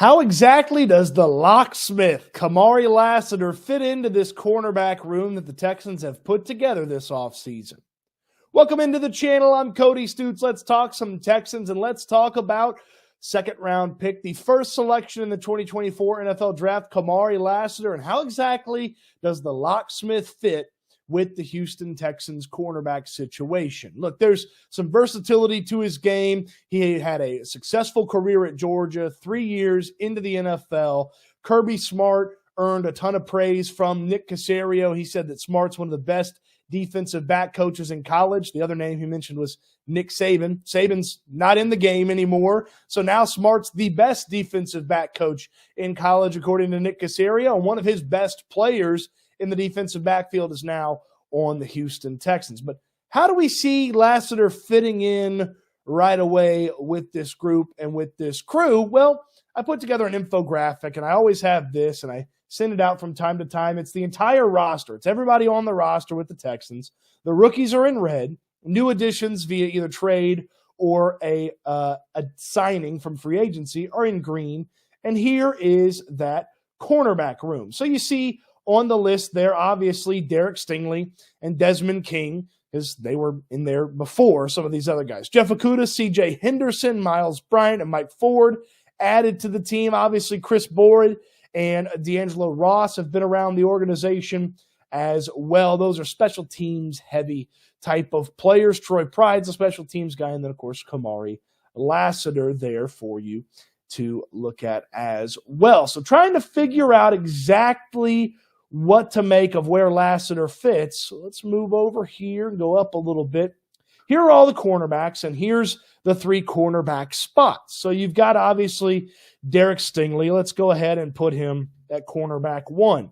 How exactly does the locksmith, Kamari Lassiter, fit into this cornerback room that the Texans have put together this offseason? Welcome into the channel. I'm Cody Stoots. Let's talk some Texans, and let's talk about second-round pick, the first selection in the 2024 NFL Draft, Kamari Lassiter, and how exactly does the locksmith fit with the Houston Texans cornerback situation? Look, there's some versatility to his game. He had a successful career at Georgia, 3 years into the NFL. Kirby Smart earned a ton of praise from Nick Caserio. He said that Smart's one of the best defensive back coaches in college. The other name he mentioned was Nick Saban. Saban's not in the game anymore, so now Smart's the best defensive back coach in college, according to Nick Caserio, and one of his best players in the defensive backfield is now on the Houston Texans. But how do we see Lassiter fitting in right away with this group and with this crew? Well, I put together an infographic, and I always have this, and I send it out from time to time. It's the entire roster. It's everybody on the roster with the Texans. The rookies are in red. New additions via either trade or a signing from free agency are in green. And here is that cornerback room. So you see on the list there, obviously, Derek Stingley and Desmond King, because they were in there before some of these other guys. Jeff Okudah, C.J. Henderson, Miles Bryant, and Mike Ford added to the team. Obviously, Chris Boyd and D'Angelo Ross have been around the organization as well. Those are special teams heavy type of players. Troy Pride's a special teams guy, and then, of course, Kamari Lassiter there for you to look at as well. So trying to figure out exactly what to make of where Lassiter fits. So let's move over here and go up a little bit. Here are all the cornerbacks, and here's the 3 cornerback spots. So you've got, obviously, Derek Stingley. Let's go ahead and put him at cornerback 1.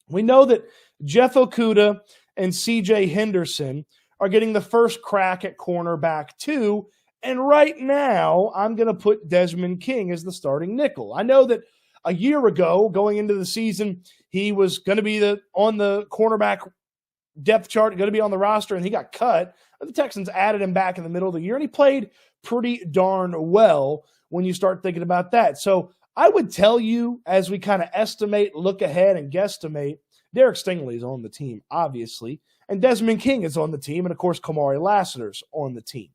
We know that Jeff Okudah and C.J. Henderson are getting the first crack at cornerback 2, and right now I'm going to put Desmond King as the starting nickel. I know that a year ago, going into the season, he was going to be on the cornerback depth chart, going to be on the roster, and he got cut. The Texans added him back in the middle of the year, and he played pretty darn well when you start thinking about that. So I would tell you, as we kind of estimate, look ahead, and guesstimate, Derek Stingley is on the team, obviously, and Desmond King is on the team, and, of course, Kamari Lassiter's on the team.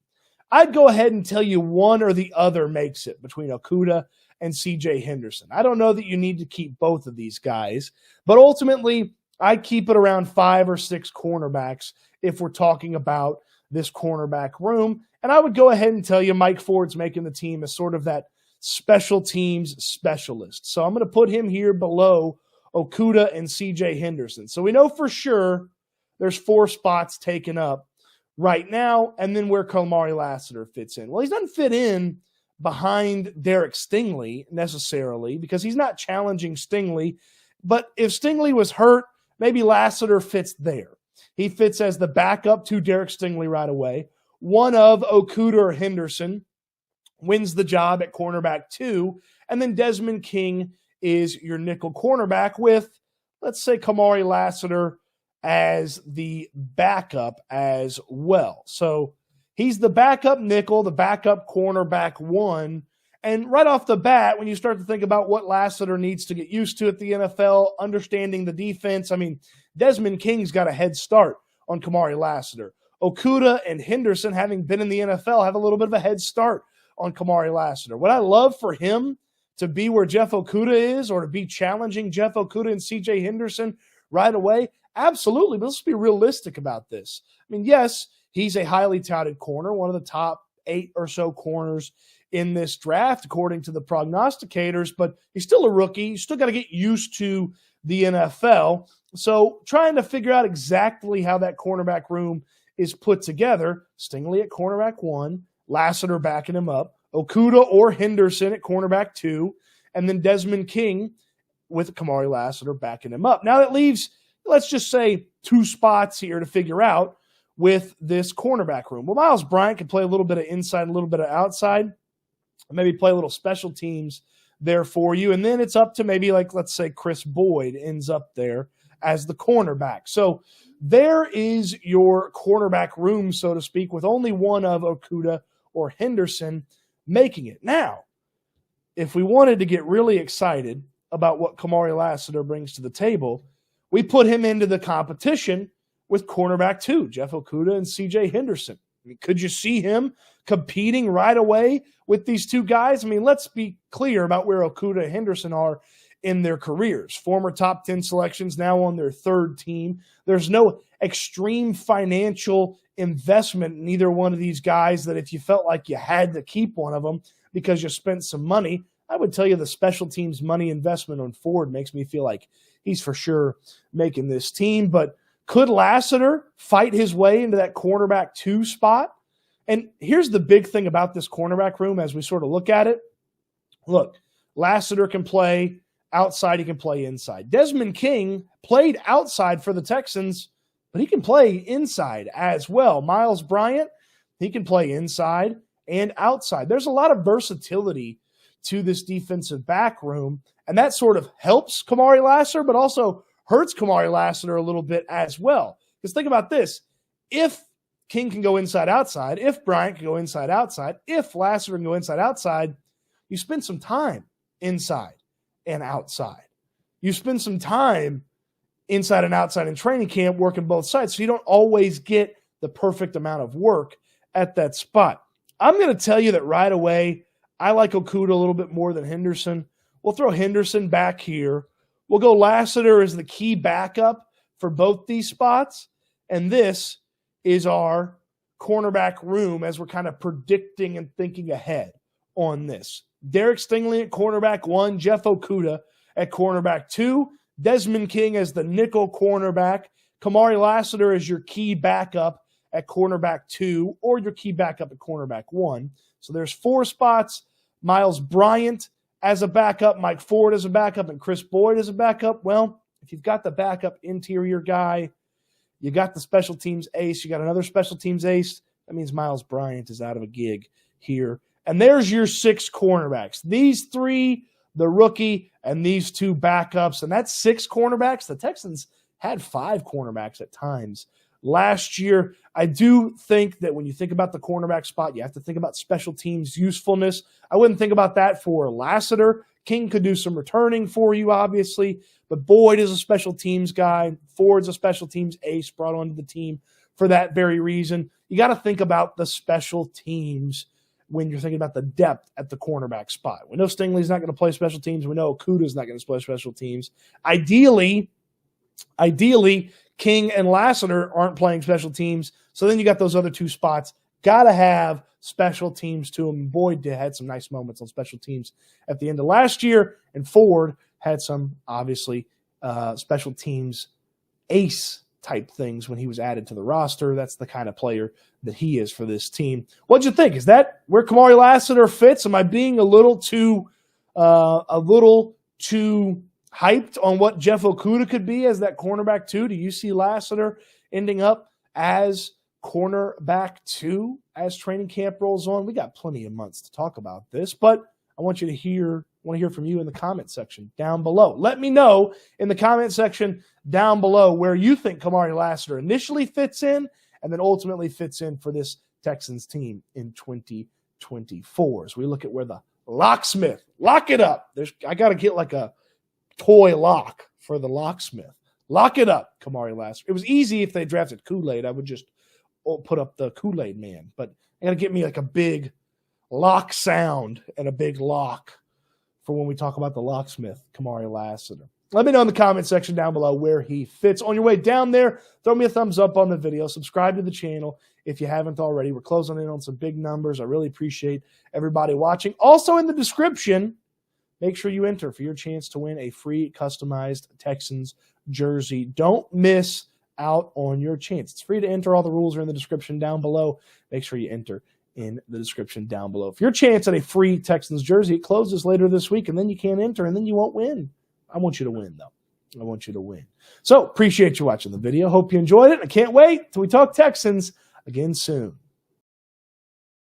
I'd go ahead and tell you one or the other makes it between Okudah and C.J. Henderson. I don't know that you need to keep both of these guys, but ultimately I'd keep it around 5 or 6 cornerbacks if we're talking about this cornerback room. And I would go ahead and tell you Mike Ford's making the team as sort of that special teams specialist. So I'm going to put him here below Okudah and C.J. Henderson. So we know for sure there's 4 spots taken up right now, and then where Kamari Lassiter fits in. Well, he doesn't fit in behind Derek Stingley necessarily because he's not challenging Stingley. But if Stingley was hurt, maybe Lassiter fits there. He fits as the backup to Derek Stingley right away. One of Okudah or Henderson wins the job at cornerback 2, and then Desmond King is your nickel cornerback with, let's say, Kamari Lassiter as the backup as well. So he's the backup nickel, the backup cornerback 1. And right off the bat, when you start to think about what Lassiter needs to get used to at the NFL, understanding the defense, I mean, Desmond King's got a head start on Kamari Lassiter. Okudah and Henderson, having been in the NFL, have a little bit of a head start on Kamari Lassiter. Would I love for him to be where Jeff Okudah is or to be challenging Jeff Okudah and C.J. Henderson right away? Absolutely, but let's be realistic about this. I mean, yes, he's a highly touted corner, one of the top 8 or so corners in this draft, according to the prognosticators, but he's still a rookie. You still got to get used to the NFL. So trying to figure out exactly how that cornerback room is put together, Stingley at cornerback 1, Lassiter backing him up, Okudah or Henderson at cornerback 2, and then Desmond King with Kamari Lassiter backing him up. Now that leaves, let's just say, 2 spots here to figure out with this cornerback room. Well, Miles Bryant can play a little bit of inside, a little bit of outside, maybe play a little special teams there for you. And then it's up to maybe, like, let's say Chris Boyd ends up there as the cornerback. So there is your cornerback room, so to speak, with only one of Okudah or Henderson making it. Now, if we wanted to get really excited about what Kamari Lassiter brings to the table, we put him into the competition with cornerback 2, Jeff Okudah and C.J. Henderson. I mean, could you see him competing right away with these two guys? I mean, let's be clear about where Okudah and Henderson are in their careers. Former top 10 selections, now on their third team. There's no extreme financial investment in either one of these guys that if you felt like you had to keep one of them because you spent some money, I would tell you the special teams money investment on Ford makes me feel like he's for sure making this team. But could Lassiter fight his way into that cornerback 2 spot? And here's the big thing about this cornerback room as we sort of look at it. Look, Lassiter can play outside, he can play inside. Desmond King played outside for the Texans, but he can play inside as well. Miles Bryant, he can play inside and outside. There's a lot of versatility to this defensive back room, and that sort of helps Kamari Lassiter, but also hurts Kamari Lassiter a little bit as well. Because think about this. If King can go inside-outside, if Bryant can go inside-outside, if Lassiter can go inside-outside, you spend some time inside and outside. You spend some time inside and outside in training camp working both sides, so you don't always get the perfect amount of work at that spot. I'm going to tell you that right away, I like Okudah a little bit more than Henderson. We'll throw Henderson back here. We'll go Lassiter as the key backup for both these spots. And this is our cornerback room as we're kind of predicting and thinking ahead on this. Derek Stingley at cornerback 1, Jeff Okudah at cornerback 2, Desmond King as the nickel cornerback, Kamari Lassiter as your key backup at cornerback 2 or your key backup at cornerback 1. So there's 4 spots. Miles Bryant as a backup, Mike Ford as a backup, and Chris Boyd as a backup. Well, if you've got the backup interior guy, you got the special teams ace, you got another special teams ace, that means Miles Bryant is out of a gig here. And there's your 6 cornerbacks. These 3, the rookie, and these 2 backups. And that's 6 cornerbacks. The Texans had 5 cornerbacks at times last year. I do think that when you think about the cornerback spot, you have to think about special teams usefulness. I wouldn't think about that for Lassiter. King could do some returning for you, obviously, but Boyd is a special teams guy. Ford's a special teams ace brought onto the team for that very reason. You got to think about the special teams when you're thinking about the depth at the cornerback spot. We know Stingley's not going to play special teams. We know Okudah's not going to play special teams. Ideally, King and Lassiter aren't playing special teams, so then you got those other 2 spots. Got to have special teams to them. Boyd had some nice moments on special teams at the end of last year, and Ford had some, obviously, special teams ace-type things when he was added to the roster. That's the kind of player that he is for this team. What'd you think? Is that where Kamari Lassiter fits? Am I being a little too hyped on what Jeff Okudah could be as that cornerback 2? Do you see Lassiter ending up as cornerback 2 as training camp rolls on? We got plenty of months to talk about this, but I want to hear from you in the comment section down below. Let me know in the comment section down below where you think Kamari Lassiter initially fits in and then ultimately fits in for this Texans team in 2024. As we look at where the locksmith, lock it up. I got to get like a toy lock for the locksmith. Lock it up, Kamari Lassiter. It was easy if they drafted Kool-Aid. I would just put up the Kool-Aid man. But I got to get me like a big lock sound and a big lock for when we talk about the locksmith, Kamari Lassiter. Let me know in the comment section down below where he fits. On your way down there, throw me a thumbs up on the video. Subscribe to the channel if you haven't already. We're closing in on some big numbers. I really appreciate everybody watching. Also in the description, make sure you enter for your chance to win a free customized Texans jersey. Don't miss out on your chance. It's free to enter. All the rules are in the description down below. Make sure you enter in the description down below. For your chance at a free Texans jersey, it closes later this week, and then you can't enter, and then you won't win. I want you to win, though. I want you to win. So, appreciate you watching the video. Hope you enjoyed it. I can't wait till we talk Texans again soon.